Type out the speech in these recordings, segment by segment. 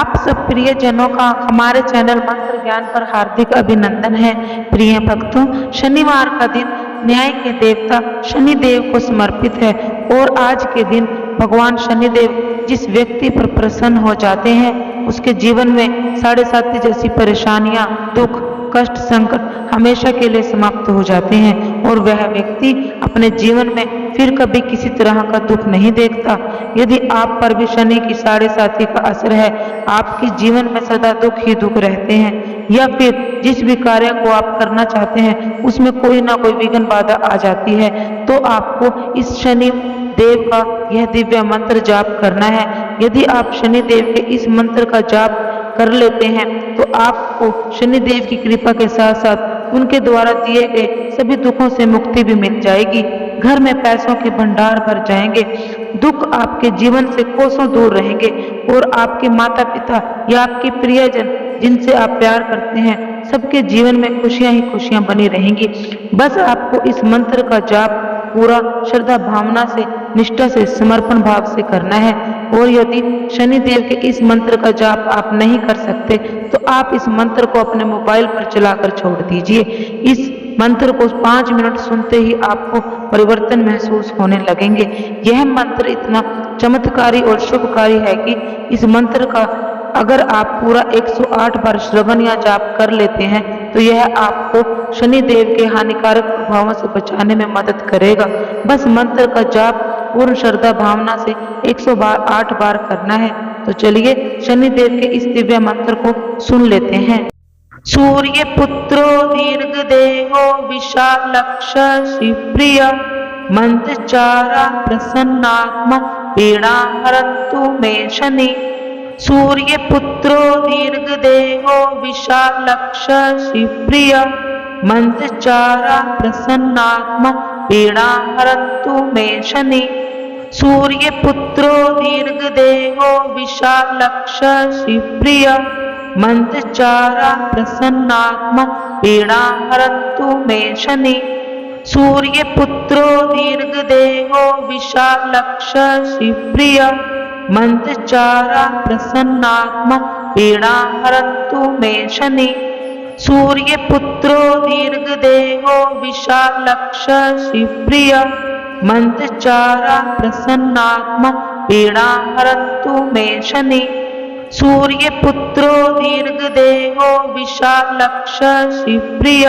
आप सब प्रियजनों का हमारे चैनल मंत्र ज्ञान पर हार्दिक अभिनंदन है। प्रिय भक्तों, शनिवार का दिन न्याय के देवता शनिदेव को समर्पित है और आज के दिन भगवान शनिदेव जिस व्यक्ति पर प्रसन्न हो जाते हैं उसके जीवन में साढ़े साती जैसी परेशानियां, दुख, कष्ट, संकट हमेशा के लिए समाप्त हो जाते हैं और वह व्यक्ति अपने जीवन में फिर कभी किसी तरह का दुख नहीं देखता। यदि आप पर भी शनि की साढ़े साती का असर है, आपके जीवन में सदा दुख ही दुख रहते हैं या फिर जिस भी कार्य को आप करना चाहते हैं उसमें कोई ना कोई विघ्न बाधा आ जाती है, तो आपको इस शनि देव का यह दिव्य मंत्र जाप करना है। यदि आप शनि देव के इस मंत्र का जाप कर लेते हैं तो आपको शनि देव की कृपा के साथ साथ उनके द्वारा दिए गए सभी दुखों से मुक्ति भी मिल जाएगी। घर में पैसों के भंडार भर जाएंगे, दुख आपके जीवन से कोसों दूर रहेंगे और आपके माता पिता या आपके प्रियजन जिनसे आप प्यार करते हैं सबके जीवन में खुशियां ही खुशियां बनी रहेंगी। बस आपको इस मंत्र का जाप पूरा श्रद्धा भावना से, निष्ठा से, समर्पण भाव से करना है। और यदि शनि देव के इस मंत्र का जाप आप नहीं कर सकते तो आप इस मंत्र को अपने मोबाइल पर चलाकर छोड़ दीजिए। इस मंत्र को 5 मिनट सुनते ही आपको परिवर्तन महसूस होने लगेंगे। यह मंत्र इतना चमत्कारी और शुभकारी है कि इस मंत्र का अगर आप पूरा 108 बार श्रवण या जाप कर लेते हैं तो यह आपको शनि देव के हानिकारक प्रभावों से बचाने में मदद करेगा। बस मंत्र का जाप पूर्ण श्रद्धा भावना से 108 बार करना है। तो चलिए शनि देव के इस दिव्य मंत्र को सुन लेते हैं। सूर्य पुत्रो दीर्घ देहो विशालक्ष शिवप्रिय मंत्रचारा प्रसन्नात्मा पीड़ा हरन्तु मे शनि। सूर्य पुत्रो दीर्घ देहो विशालक्ष शिवप्रिय मंत्रचारा प्रसन्नात्मा पीड़ा हरन्तु मे शनि। सूर्य पुत्रो दीर्घ देहो विशालक्ष शिवप्रिय मंत्रचारा प्रसन्नात्मा पीड़ा हरन्तु मे शनि। सूर्य पुत्रो दीर्घ देहो विशालक्ष शिवप्रिय मंत्रचारा प्रसन्नात्मा पीड़ा हरन्तु मे शनि। सूर्य पुत्रो दीर्घ देहो विशालक्ष शिवप्रिय मंत्रचारा प्रसन्नात्मा पीड़ा हरन्तु मे शनि। सूर्य पुत्रो दीर्घ देहो विशालक्ष शिवप्रिय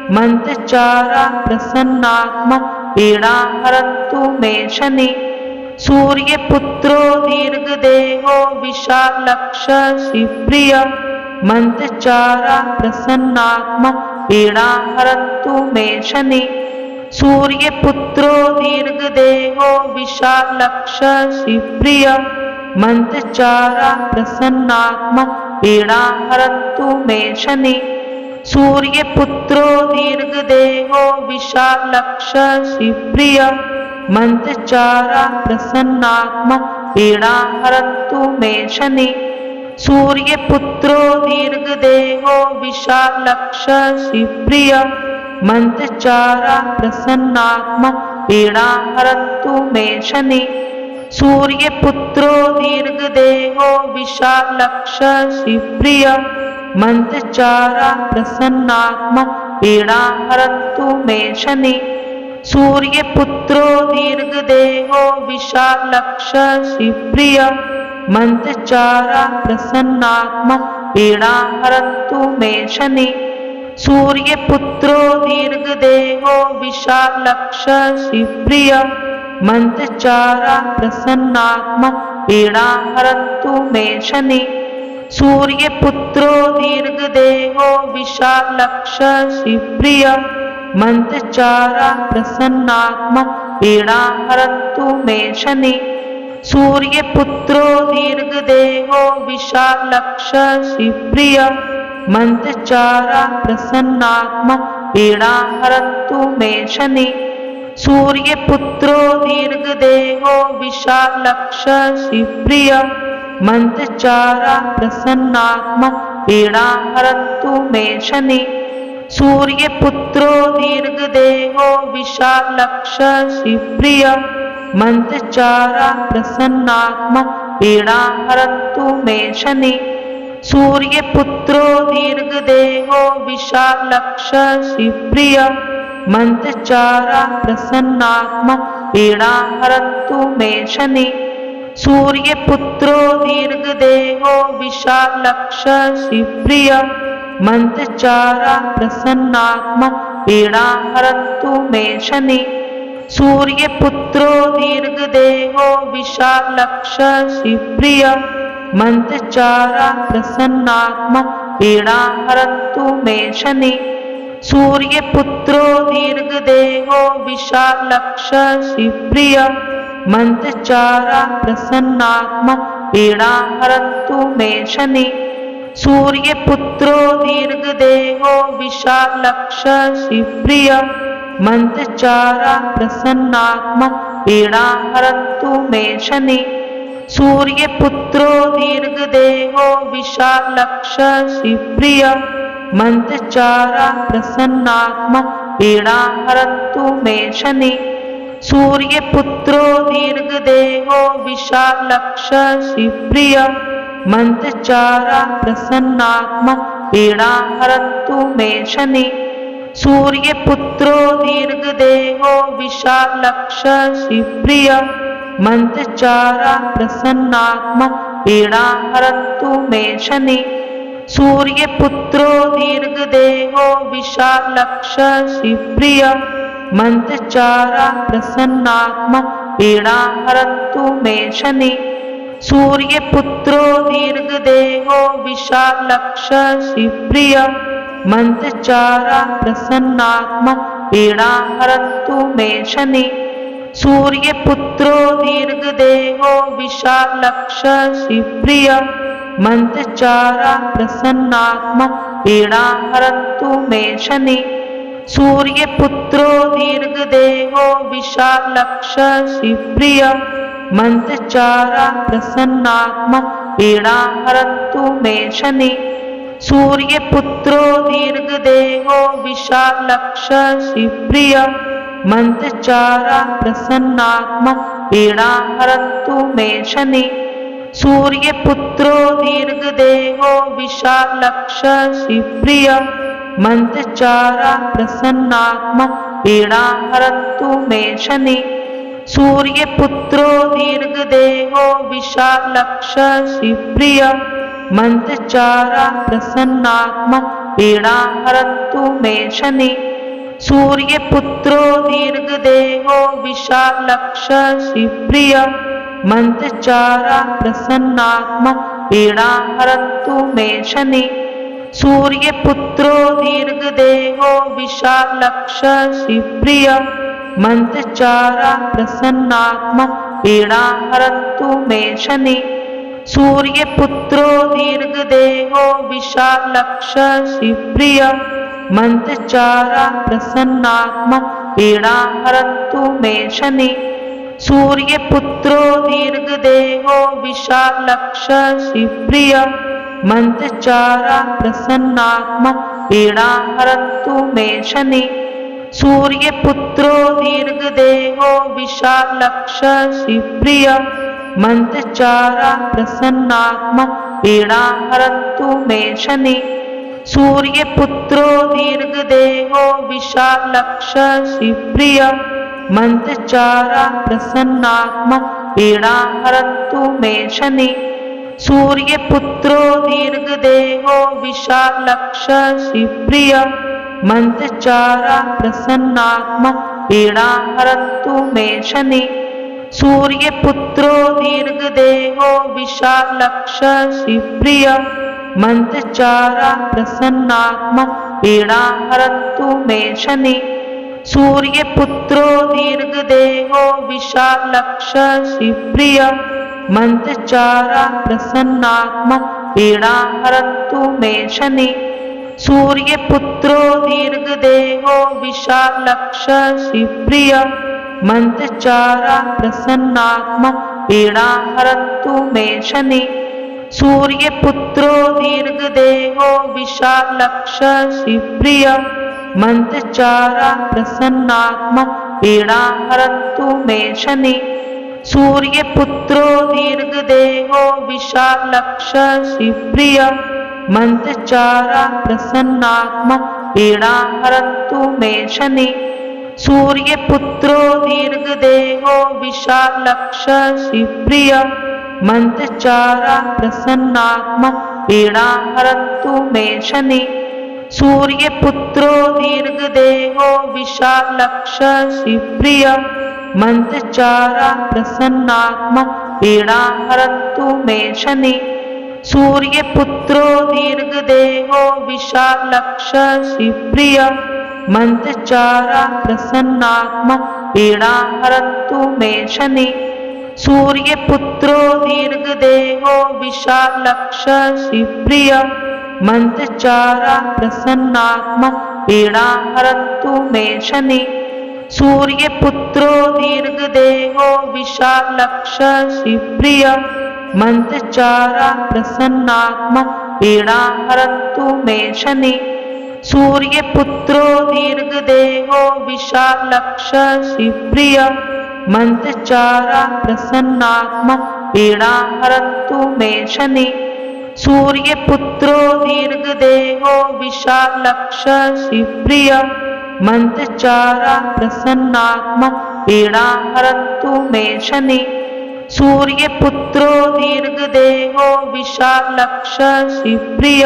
मंत्रचारा प्रसन्नात्मा पीड़ा हरन्तु मे शनि। सूर्य पुत्रो दीर्घ देहो विशालक्ष शिवप्रिय मंत्रचारा प्रसन्नात्मा पीड़ा हरन्तु मे शनि। सूर्य पुत्रो दीर्घ देहो विशालक्ष शिवप्रिय मंत्रचारा प्रसन्नात्मा पीड़ा हरन्तु मे शनि। सूर्य पुत्रो दीर्घ देहो विशालक्ष शिवप्रिय मंत्रचारा प्रसन्नात्मा पीड़ा हरन्तु मे शनि। सूर्य पुत्रो दीर्घ देहो विशालक्ष शिवप्रिय मंत्रचारा प्रसन्नात्मा पीड़ा हरन्तु मे शनि। सूर्य पुत्रो दीर्घ देहो विशालक्ष शिवप्रिय मंत्रचारा प्रसन्नात्मा पीड़ा हरन्तु मे शनि। सूर्य पुत्रो दीर्घ देहो विशालक्ष शिवप्रिय मंत्रचारा प्रसन्नात्मा पीड़ा हरन्तु मे शनि। सूर्य पुत्रो दीर्घ देहो विशालक्ष शिवप्रिय मंत्रचारा प्रसन्नात्मा पीड़ा हरन्तु मे शनि। सूर्य पुत्रो दीर्घ देहो विशालक्ष शिवप्रिय मंत्रचारा प्रसन्नात्मा पीड़ा हरन्तु मे शनि। सूर्य पुत्रो दीर्घ देहो विशालक्ष शिवप्रिय मंत्रचारा प्रसन्नात्मा पीड़ा हरन्तु मे शनि। सूर्य पुत्रो दीर्घ देहो विशालक्ष शिवप्रिय मंत्रचारा प्रसन्नात्मा पीड़ा हरन्तु मे शनि। सूर्य पुत्रो दीर्घ देहो विशालक्ष शिवप्रिय मंत्रचारा प्रसन्नात्मा पीड़ा हरन्तु मे शनि सूर्यपुत्रो दीर्घदेहो विशालक्ष शिवप्रिय मंत्रचारा प्रसन्नात्मा पीड़ा हरन्तु मे शनि सूर्यपुत्रो दीर्घदेहो विशालक्ष शिवप्रिय मंत्रचारा प्रसन्नात्मा पीड़ा हरन्तु मे शनि सूर्यपुत्रो दीर्घदेहो विशालक्ष शिवप्रिय मंत्रचारा प्रसन्नात्मा पीड़ा हरन्तु मे शनि सूर्यपुत्रो दीर्घदेहो विशालक्ष शिवप्रिय मंत्रचारा प्रसन्नात्मा पीड़ा हरन्तु मे शनि सूर्यपुत्रो दीर्घदेहो विशालक्ष शिवप्रिय मंत्रचारा प्रसन्नात्मा पीड़ा हरन्तु मे शनि सूर्यपुत्रो दीर्घदेहो विशालक्ष शिवप्रिय मंत्रचारा प्रसन्नात्मा पीड़ा हरन्तु मे शनि सूर्यपुत्रो दीर्घदेहो विशालक्ष शिवप्रिय मंत्रचारा प्रसन्नात्मा पीड़ा हरन्तु मे शनि सूर्यपुत्रो दीर्घदेहो विशालक्ष शिवप्रिय मंत्रचारा प्रसन्नात्मा पीड़ा हरन्तु मे शनि सूर्यपुत्रो दीर्घदेहो विशालक्ष शिवप्रिय मंत्रचारा प्रसन्नात्मा पीड़ा हरन्तु मे शनि सूर्यपुत्रो दीर्घदेहो विशालक्ष शिवप्रिय मंत्रचारा प्रसन्नात्मा पीड़ा हरन्तु मे शनि सूर्यपुत्रो दीर्घदेहो विशालक्ष शिवप्रिय मंत्रचारा प्रसन्नात्मा पीड़ा हरन्तु मे शनि सूर्यपुत्रो दीर्घदेहो विशालक्ष शिवप्रिय मंत्रचारा प्रसन्नात्मा पीड़ा हरन्तु मे शनि सूर्यपुत्रो दीर्घदेहो विशालक्ष शिवप्रिय मंत्रचारा प्रसन्नात्मा पीड़ा हरन्तु मे शनि सूर्यपुत्रो दीर्घदेहो विशालक्ष शिवप्रिय मंत्रचारा प्रसन्नात्मा पीड़ा हरन्तु मे शनि सूर्यपुत्रो दीर्घदेहो विशालक्ष शिवप्रिय मंत्रचारा प्रसन्नात्मा पीड़ा हरन्तु मे शनि सूर्यपुत्रो दीर्घदेहो विशालक्ष शिवप्रिय मंत्रचारा प्रसन्नात्मा पीड़ा हरन्तु मे शनि सूर्यपुत्रो दीर्घदेहो विशालक्ष शिवप्रिय मंत्रचारा प्रसन्नात्मा पीड़ा हरन्तु मे शनि सूर्यपुत्रो दीर्घदेहो विशालक्ष शिवप्रिय मंत्रचारा प्रसन्नात्मा पीड़ा हरन्तु मे शनि सूर्यपुत्रो दीर्घदेहो विशालक्ष शिवप्रिय मंत्रचारा प्रसन्नात्मा पीड़ा हरन्तु मे शनि सूर्यपुत्रो दीर्घदेहो विशालक्ष शिवप्रिय मंत्रचारा प्रसन्नात्मा पीड़ा हरन्तु मे शनि सूर्यपुत्रो दीर्घदेहो विशालक्ष शिवप्रिय मंत्रचारा प्रसन्नात्मा पीड़ा हरन्तु मे शनि सूर्यपुत्रो दीर्घदेहो विशालक्ष शिवप्रिय मंत्रचारा प्रसन्नात्मा पीड़ा हरन्तु मे शनि सूर्यपुत्रो दीर्घदेहो विशालक्ष शिवप्रिय मंत्रचारा प्रसन्नात्मा पीड़ा हरन्तु मे शनि सूर्यपुत्रो दीर्घदेहो विशालक्ष शिवप्रिय मंत्रचारा प्रसन्नात्मा पीड़ा हरन्तु मे शनि सूर्यपुत्रो दीर्घदेहो विशालक्ष शिवप्रिय मंत्रचारा प्रसन्नात्मा पीड़ा हरन्तु मे शनि सूर्यपुत्रो दीर्घदेहो विशालक्ष शिवप्रिय मंत्रचारा प्रसन्नात्मा पीड़ा हरन्तु मे शनि सूर्यपुत्रो दीर्घदेहो विशालक्ष शिवप्रिय मंत्रचारा प्रसन्नात्मा पीड़ां हरन्तु मे शनि। सूर्यपुत्रो दीर्घदेहो विशालक्ष शिवप्रिय मंत्रचारा प्रसन्नात्मा पीड़ां हरन्तु मे शनि। सूर्यपुत्रो दीर्घदेहो विशालक्ष शिवप्रिय मंत्रचारा प्रसन्नात्मा पीड़ां हरन्तु मे शनि। सूर्यपुत्रो दीर्घदेहो विशालक्ष शिवप्रिय मंत्रचारा प्रसन्नात्मा पीड़ां हरन्तु मे शनि। सूर्यपुत्रो दीर्घदेहो विशालक्ष शिवप्रिय मंत्रचारा प्रसन्नात्मा पीड़ां हरन्तु मे शनि। सूर्यपुत्रो दीर्घदेहो विशालक्ष शिवप्रिय मंत्रचारा प्रसन्नात्मा पीड़ां हरन्तु मे शनि। सूर्यपुत्रो दीर्घदेहो विशालक्ष शिवप्रिय मंत्रचारा प्रसन्नात्मा पीड़ां हरन्तु मे शनि। सूर्यपुत्रो दीर्घदेहो विशालक्ष शिवप्रिय मंत्रचारा प्रसन्नात्मा पीड़ां हरन्तु मे शनि। सूर्यपुत्रो दीर्घदेहो विशालक्ष शिवप्रिय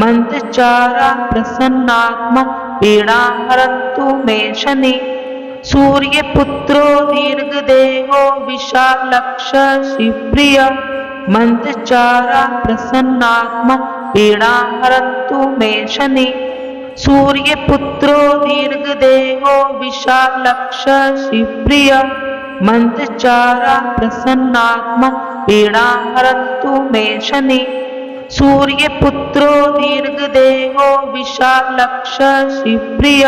मंत्रचारा प्रसन्नात्मा पीड़ां हरन्तु मे शनि। सूर्यपुत्रो दीर्घदेहो विशालक्ष शिवप्रिय मंत्रचारा प्रसन्नात्मा पीड़ां हरन्तु मे शनि। सूर्यपुत्रो दीर्घदेहो विशालक्ष शिवप्रिय मंत्रचारा प्रसन्नात्मा पीड़ां हरन्तु मे शनि। सूर्यपुत्रो दीर्घदेहो विशालक्ष शिवप्रिय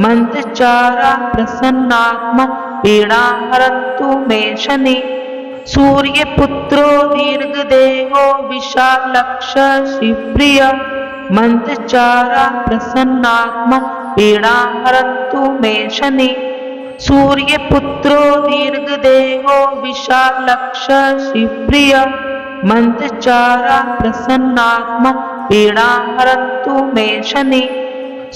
मंत्रचारा प्रसन्नात्मा पीड़ां हरन्तु मे शनि। सूर्यपुत्रो दीर्घदेहो विशालक्ष शिवप्रिय मंत्रचारा प्रसन्नात्मा पीड़ां हरन्तु मे शनि। सूर्यपुत्रो दीर्घदेहो विशालक्ष शिवप्रिय मंत्रचारा प्रसन्नात्मा पीड़ां हरन्तु मे शनि।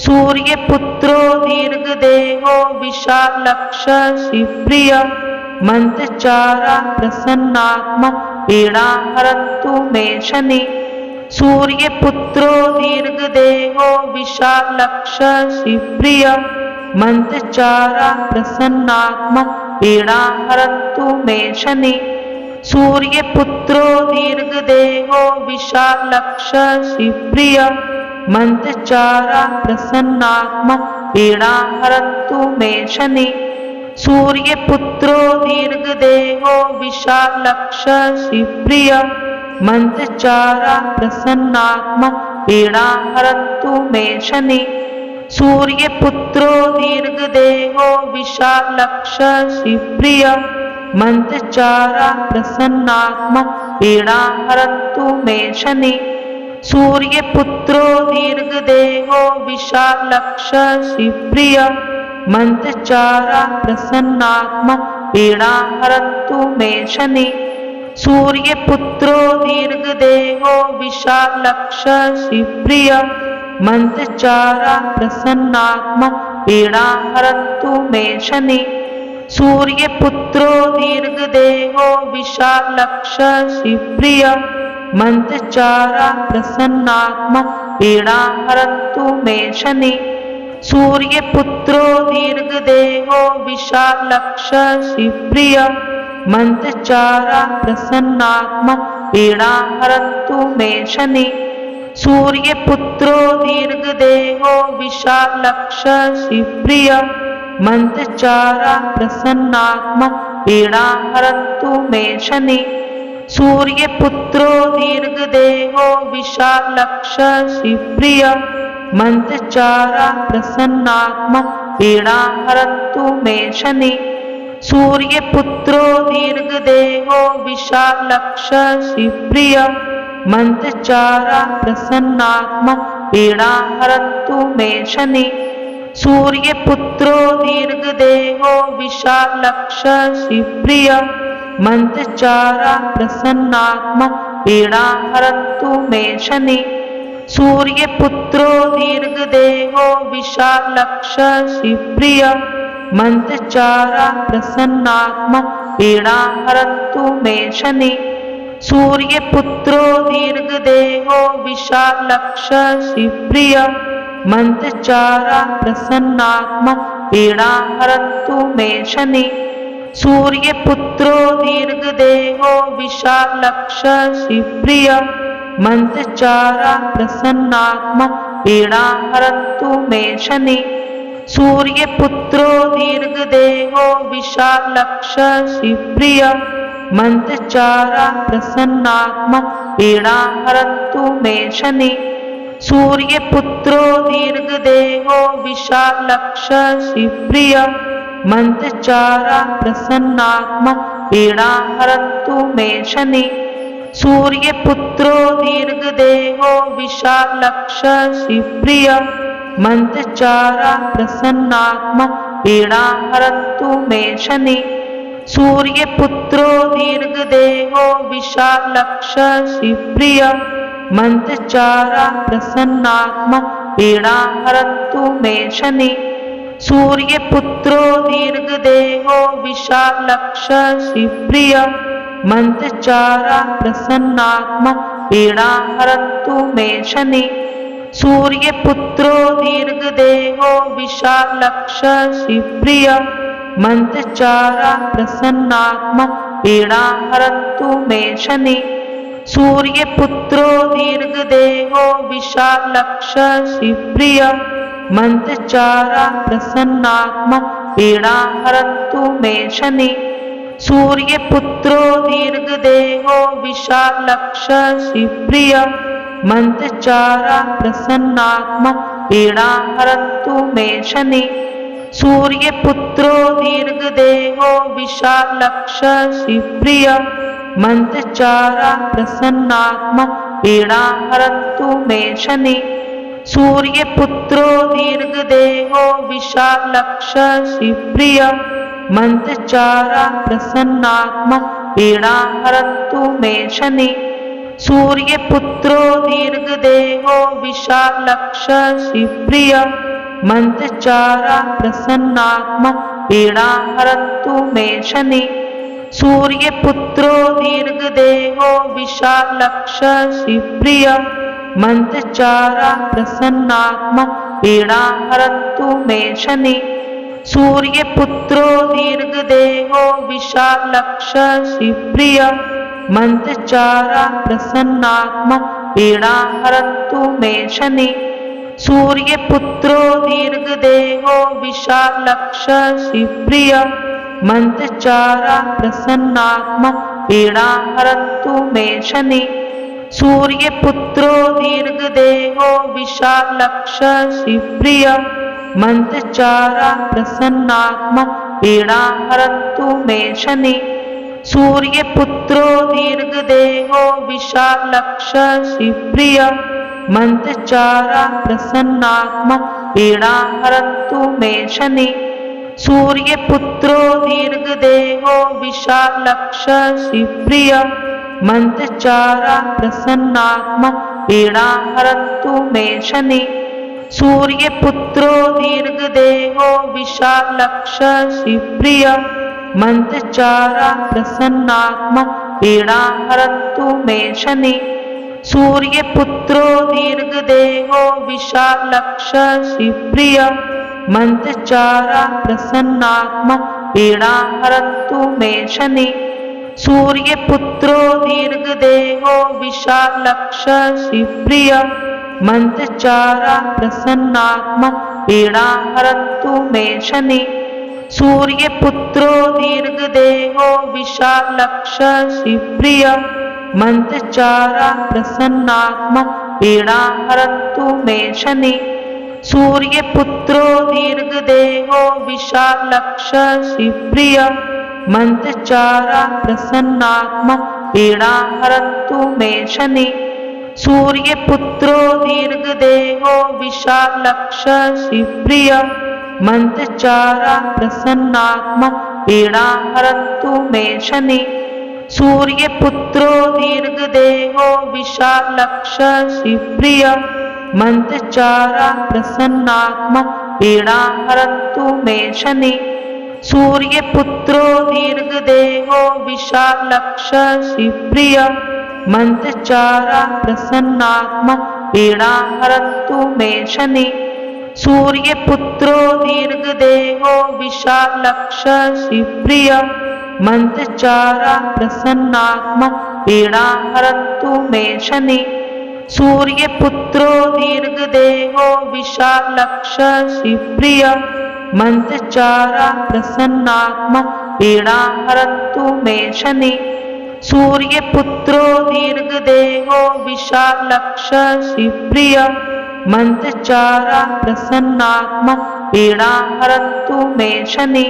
सूर्यपुत्रो दीर्घदेहो विशालक्ष शिवप्रिय मंत्रचारा प्रसन्नात्मा पीड़ां हरन्तु मे शनि। सूर्यपुत्रो दीर्घदेहो विशालक्ष शिवप्रिय मंत्रचारा प्रसन्नात्मा पीड़ां हरन्तु मे शनि। सूर्यपुत्रो दीर्घदेहो विशालक्ष शिवप्रिय मंत्रचारा प्रसन्नात्मा पीड़ां हरन्तु मे शनि। सूर्यपुत्रो दीर्घदेहो विशालक्ष शिवप्रिय मंत्रचारा प्रसन्नात्मा पीड़ां हरन्तु मे शनि। सूर्यपुत्रो दीर्घदेहो विशालक्ष शिवप्रिय मंत्रचारा प्रसन्नात्मा पीड़ां हरन्तु मे शनि। सूर्यपुत्रो दीर्घदेहो विशालक्ष शिवप्रिय मंत्रचारा प्रसन्नात्मा पीड़ां हरन्तु मे शनि। सूर्यपुत्रो दीर्घदेहो विशालक्ष शिवप्रिय मंत्रचारा प्रसन्नात्मा पीड़ां हरन्तु मे शनि। सूर्यपुत्रो दीर्घदेहो विशालक्ष शिवप्रिय मंत्रचारा प्रसन्नात्मा पीड़ां हरन्तु मे शनि। सूर्यपुत्रो दीर्घदेहो विशालक्ष शिवप्रिय मंत्रचारा प्रसन्नात्मा पीड़ां हरन्तु मे शनि। सूर्यपुत्रो दीर्घदेहो विशालक्ष शिवप्रिय मंत्रचारा प्रसन्नात्मा पीड़ां हरन्तु मे शनि। सूर्यपुत्रो दीर्घदेहो विशालक्ष शिवप्रिय मंत्रचारा प्रसन्नात्मा पीड़ां हरन्तु मे शनि। सूर्यपुत्रो दीर्घदेहो विशालक्ष शिवप्रिय मंत्रचारा प्रसन्नात्मा पीड़ां हरन्तु मे शनि। सूर्यपुत्रो दीर्घदेहो विशालक्ष शिवप्रिय मंत्रचारा प्रसन्नात्मा पीड़ां हरन्तु मे शनि। सूर्यपुत्रो दीर्घदेहो विशालक्ष शिवप्रिय मंत्रचारा प्रसन्नात्मा पीड़ां हरन्तु मे शनि। सूर्यपुत्रो दीर्घदेहो विशालक्ष शिवप्रिय मंत्रचारा प्रसन्नात्मा पीड़ां हरन्तु मे शनि। सूर्यपुत्रो दीर्घदेहो विशालक्ष शिवप्रिय मंत्रचारा प्रसन्नात्मा पीड़ां हरन्तु मे शनि। सूर्यपुत्रो दीर्घदेहो विशालक्ष शिवप्रिय मंत्रचारा प्रसन्नात्मा पीड़ां हरन्तु मे शनि। सूर्यपुत्रो दीर्घदेहो विशालक्ष शिवप्रिय मंत्रचारा प्रसन्नात्मा पीड़ां हरन्तु मे शनि। सूर्यपुत्रो दीर्घदेहो विशालक्ष शिवप्रिय मंत्रचारा प्रसन्नात्मा पीड़ां हरन्तु मे शनि। सूर्यपुत्रो दीर्घदेहो विशालक्ष शिवप्रिय मंत्रचारा प्रसन्नात्मा पीड़ां हरन्तु मे शनि। सूर्यपुत्रो दीर्घदेहो विशालक्ष शिवप्रिय मंत्रचारा प्रसन्नात्मा पीड़ां हरन्तु मे शनि। सूर्यपुत्रो दीर्घदेहो विशालक्ष शिवप्रिय मंत्रचारा प्रसन्नात्मा पीड़ां हरन्तु मे शनि। सूर्यपुत्रो दीर्घदेहो विशालक्ष शिवप्रिय मंत्रचारा प्रसन्नात्मा पीड़ां हरन्तु मे शनि। सूर्यपुत्रो दीर्घदेहो विशालक्ष शिवप्रिय मंत्रचारा प्रसन्नात्मा पीड़ां हरन्तु मे शनि। सूर्यपुत्रो दीर्घदेहो विशालक्ष शिवप्रिय मंत्रचारा प्रसन्नात्मा पीड़ां हरन्तु मे शनि। सूर्यपुत्रो दीर्घदेहो विशालक्ष शिवप्रिय मंत्रचारा प्रसन्नात्मा पीड़ां हरन्तु मे शनि। सूर्यपुत्रो दीर्घदेहो विशालक्ष शिवप्रिय मंत्रचारा प्रसन्नात्मा पीड़ां हरन्तु मे शनि। सूर्यपुत्रो दीर्घदेहो विशालक्ष शिवप्रिय मंत्रचारा प्रसन्नात्मा पीड़ां हरन्तु मे शनि। सूर्यपुत्रो दीर्घदेहो विशालक्ष शिवप्रिय मंत्रचारा प्रसन्नात्मा पीड़ां हरन्तु मे शनि। सूर्यपुत्रो दीर्घदेहो विशालक्ष शिवप्रिय मंत्रचारा प्रसन्नात्मा पीड़ां हरन्तु मे शनि। सूर्यपुत्रो दीर्घदेहो विशालक्ष शिवप्रिय मंत्रचारा प्रसन्नात्मा पीड़ां हरन्तु मे शनि। सूर्यपुत्रो दीर्घदेहो विशालक्ष शिवप्रिय मंत्रचारा प्रसन्नात्मा पीड़ां हरन्तु मे शनि। सूर्यपुत्रो दीर्घदेहो विशालक्ष शिवप्रिय मंत्रचारा प्रसन्नात्मा पीड़ां हरन्तु मे शनि। सूर्यपुत्रो दीर्घदेहो विशालक्ष शिवप्रिय मंत्रचारा प्रसन्नात्मा पीड़ां हरन्तु मे शनि। सूर्यपुत्रो दीर्घदेहो विशालक्ष शिवप्रिय मंत्रचारा प्रसन्नात्मा पीड़ां हरन्तु मे शनि। सूर्यपुत्रो दीर्घदेहो विशालक्ष शिवप्रिय मंत्रचारा प्रसन्नात्मा पीड़ां हरन्तु मे शनि। सूर्यपुत्रो दीर्घदेहो विशालक्ष शिवप्रिय मंत्रचारा प्रसन्नात्मा पीड़ां हरन्तु मे शनि। सूर्यपुत्रो दीर्घदेहो विशालक्ष शिवप्रिय मंत्रचारा प्रसन्नात्मा पीड़ां हरन्तु मे शनि। सूर्यपुत्रो दीर्घदेहो विशालक्ष शिवप्रिय मंत्रचारा प्रसन्नात्मा पीड़ां हरन्तु मे शनि। सूर्यपुत्रो दीर्घदेहो विशालक्ष शिवप्रिय मंत्रचारा प्रसन्नात्मा पीड़ां हरन्तु मे शनि। सूर्यपुत्रो दीर्घदेहो विशालक्ष शिवप्रिय मंत्रचारा प्रसन्नात्मा पीड़ां हरन्तु मे शनि। सूर्यपुत्रो दीर्घदेहो विशालक्ष शिवप्रिय मंत्रचारा प्रसन्नात्मा पीड़ां हरन्तु मे शनि। सूर्यपुत्रो दीर्घदेहो विशालक्ष शिवप्रिय मंत्रचारा प्रसन्नात्मा पीड़ां हरन्तु मे शनि। सूर्यपुत्रो दीर्घदेहो विशालक्ष शिवप्रिय मंत्रचारा प्रसन्नात्मा पीड़ां हरन्तु मे शनि।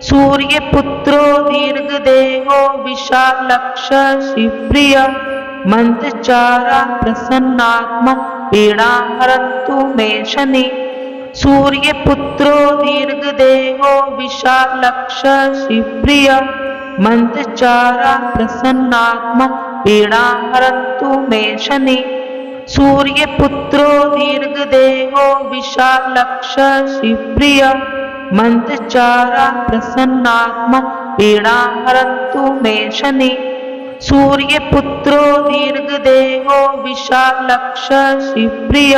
सूर्यपुत्रो दीर्घदेहो विशालक्ष शिवप्रिय मंत्रचारा प्रसन्नात्मा पीड़ां हरन्तु मे शनि। सूर्यपुत्रो दीर्घदेहो विशालक्ष शिवप्रिय मंत्रचारा प्रसन्नात्मा पीड़ां हरन्तु मे शनि। सूर्यपुत्रो दीर्घदेहो विशालक्ष शिवप्रिय मंत्रचारा प्रसन्नात्मा पीड़ां हरन्तु मे शनि। सूर्यपुत्रो दीर्घदेहो विशालक्ष शिवप्रिय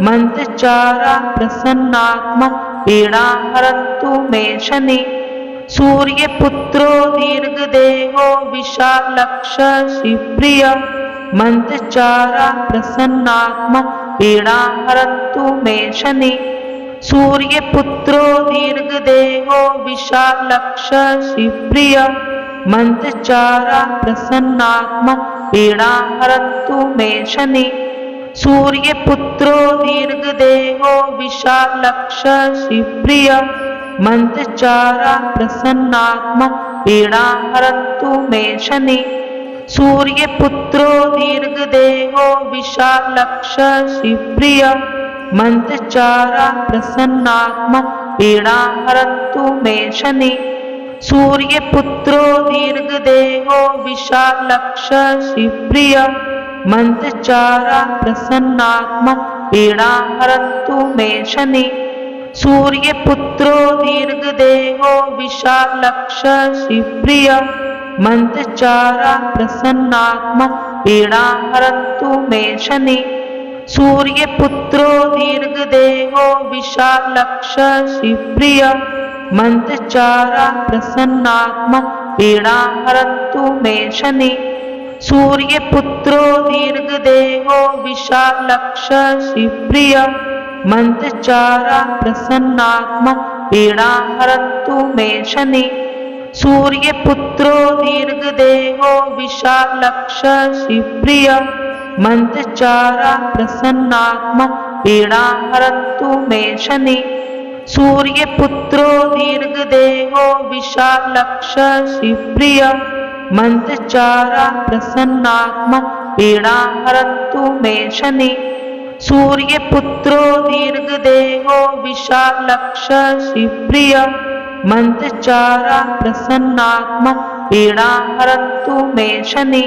मंत्रचारा प्रसन्नात्मा पीड़ां हरन्तु मे शनि। सूर्यपुत्रो दीर्घदेहो विशालक्ष शिवप्रिय मंत्रचारा प्रसन्नात्मा पीड़ां हरन्तु मे शनि। सूर्यपुत्रो दीर्घदेहो विशालक्ष शिवप्रिय मंत्रचारा प्रसन्नात्मा पीड़ां हरन्तु मे शनि। सूर्यपुत्रो दीर्घदेहो विशालक्ष शिवप्रिय मंत्रचारा प्रसन्नात्मा पीड़ां हरन्तु मे शनि। सूर्यपुत्रो दीर्घदेहो विशालक्ष शिवप्रिय मंत्रचारा प्रसन्नात्मा पीड़ां हरन्तु मे शनि। सूर्यपुत्रो दीर्घदेहो विशालक्ष शिवप्रिय मंत्रचारा प्रसन्नात्मा पीड़ां हरन्तु मे शनि। सूर्यपुत्रो दीर्घदेहो विशालक्ष शिवप्रिय मंत्रचारा प्रसन्नात्मा पीड़ां हरन्तु मे शनि। सूर्यपुत्रो दीर्घदेहो विशालक्ष शिवप्रिय मंत्रचारा प्रसन्नात्मा पीड़ां हरन्तु मे शनि। सूर्यपुत्रो दीर्घदेहो विशालक्ष शिवप्रिय मंत्रचारा प्रसन्नात्मा पीड़ां हरन्तु मे शनि। सूर्यपुत्रो दीर्घदेहो विशालक्ष शिवप्रिय मंत्रचारा प्रसन्नात्मा पीड़ां हरन्तु मे शनि। सूर्यपुत्रो दीर्घदेहो विशालक्ष शिवप्रिय मंत्रचारा प्रसन्नात्मा पीड़ां हरन्तु मे शनि। सूर्यपुत्रो दीर्घदेहो विशालक्ष शिवप्रिय मंत्रचारा प्रसन्नात्मा पीड़ां हरन्तु मे शनि।